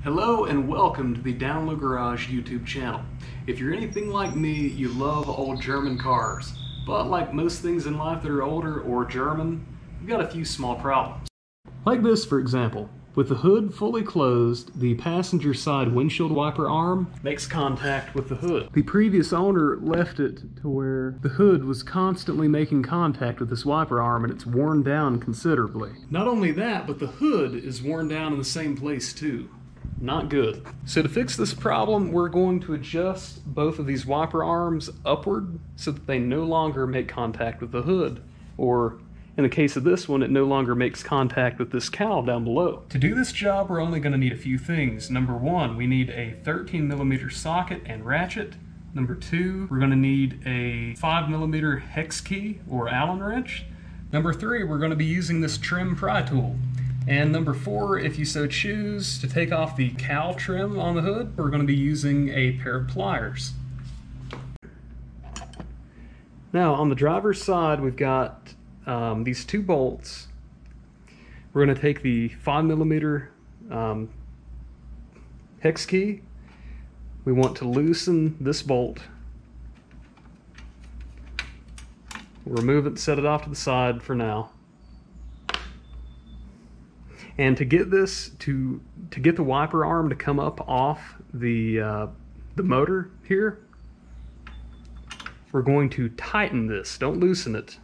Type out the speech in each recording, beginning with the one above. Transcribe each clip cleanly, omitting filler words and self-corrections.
Hello and welcome to the Downlow Garage YouTube channel. If you're anything like me, you love old German cars. But like most things in life that are older or German, you've got a few small problems. Like this, for example. With the hood fully closed, the passenger side windshield wiper arm makes contact with the hood. The previous owner left it to where the hood was constantly making contact with this wiper arm and it's worn down considerably. Not only that, but the hood is worn down in the same place too. Not good. So to fix this problem, we're going to adjust both of these wiper arms upward so that they no longer make contact with the hood, or in the case of this one, it no longer makes contact with this cowl down below. To do this job, we're only going to need a few things. Number one, we need a 13mm socket and ratchet. Number two, we're going to need a 5mm hex key or Allen wrench. Number three, we're going to be using this trim pry tool. And number four, if you so choose to take off the cowl trim on the hood, we're going to be using a pair of pliers. Now on the driver's side, we've got these two bolts. We're going to take the 5mm hex key. We want to loosen this bolt. We'll remove it, set it off to the side for now. And to get this to get the wiper arm to come up off the motor here, we're going to tighten this. Don't loosen it.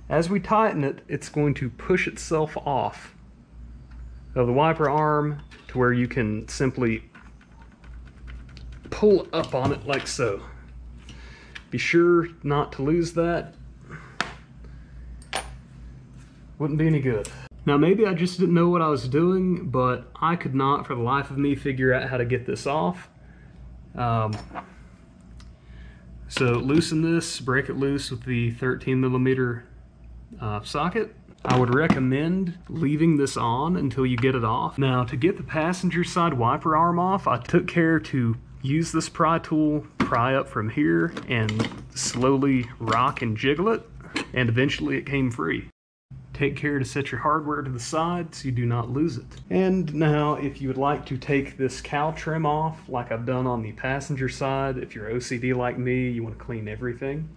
As we tighten it, it's going to push itself off of the wiper arm to where you can simply pull up on it like so. Be sure not to lose that. Wouldn't be any good. Now maybe I just didn't know what I was doing, but I could not for the life of me figure out how to get this off. So loosen this, break it loose with the 13mm socket. I would recommend leaving this on until you get it off. Now to get the passenger side wiper arm off, I took care to use this pry tool, pry up from here and slowly rock and jiggle it, and eventually it came free. Take care to set your hardware to the side so you do not lose it. And now if you would like to take this cowl trim off like I've done on the passenger side, if you're OCD like me, you want to clean everything.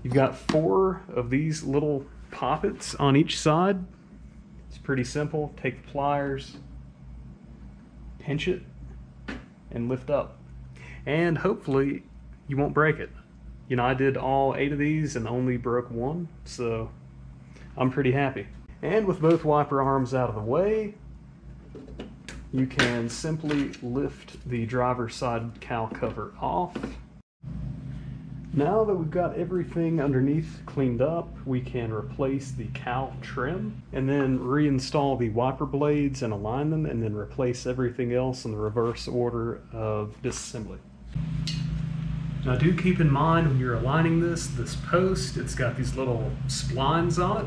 You've got 4 of these little poppets on each side. It's pretty simple. Take the pliers, pinch it, and lift up. And hopefully you won't break it. You know, I did all 8 of these and only broke 1, so I'm pretty happy. And with both wiper arms out of the way, you can simply lift the driver's side cowl cover off. Now that we've got everything underneath cleaned up, we can replace the cowl trim and then reinstall the wiper blades and align them, and then replace everything else in the reverse order of disassembly. Now do keep in mind when you're aligning this post, it's got these little splines on it,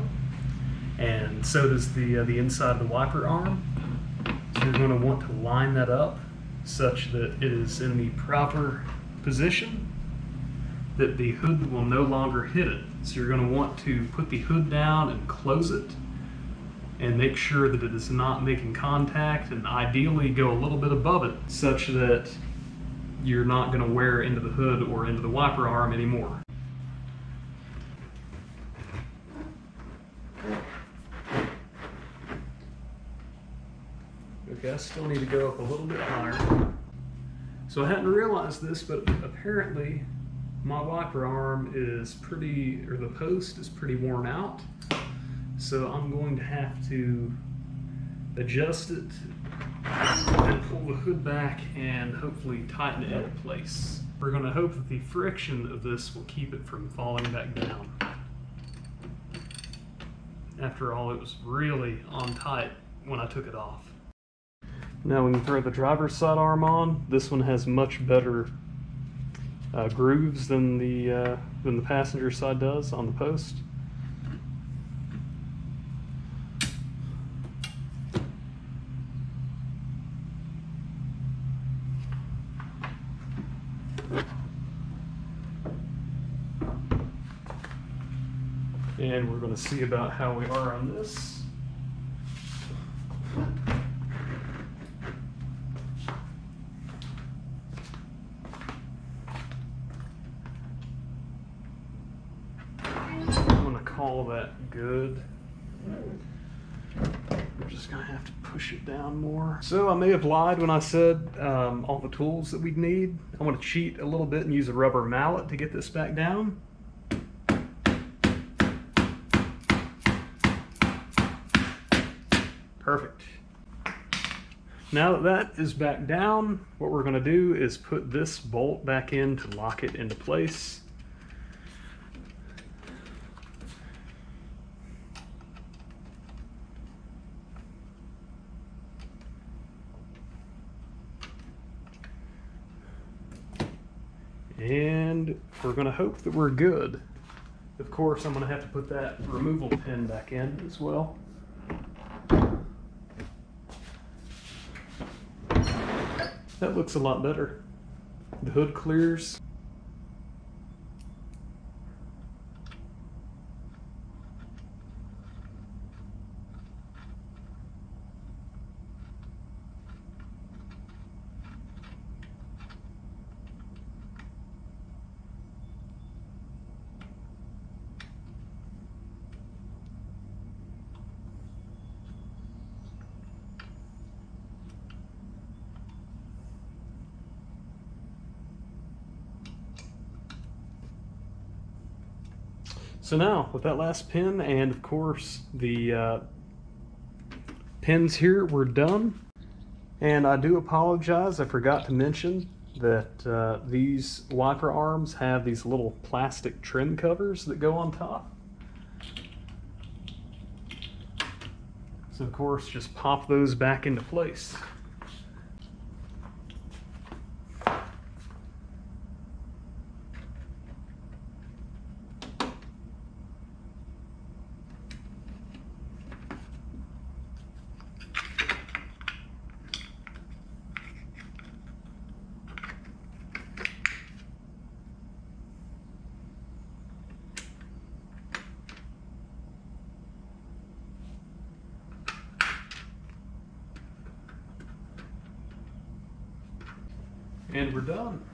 and so does the inside of the wiper arm. So you're going to want to line that up such that it is in the proper position, that the hood will no longer hit it. So you're going to want to put the hood down and close it, and make sure that it is not making contact, and ideally go a little bit above it such that you're not going to wear into the hood or into the wiper arm anymore. Okay, I still need to go up a little bit higher. So I hadn't realized this, but apparently my wiper arm is pretty, or the post is pretty worn out. So I'm going to have to adjust it and pull the hood back and hopefully tighten it in place. We're going to hope that the friction of this will keep it from falling back down. After all, it was really on tight when I took it off. Now we can throw the driver's side arm on. This one has much better grooves than the passenger side does on the post. And we're going to see about how we are on this. all that good. We're just gonna have to push it down more. So I may have lied when I said all the tools that we'd need. I want to cheat a little bit and use a rubber mallet to get this back down. Perfect. Now that that is back down, what we're gonna do is put this bolt back in to lock it into place. And we're going to hope that we're good. Of course, I'm going to have to put that removal pin back in as well. That looks a lot better. The hood clears. So now, with that last pin and of course the pins here, we're done. And I do apologize, I forgot to mention that these wiper arms have these little plastic trim covers that go on top. So of course, just pop those back into place. And we're done.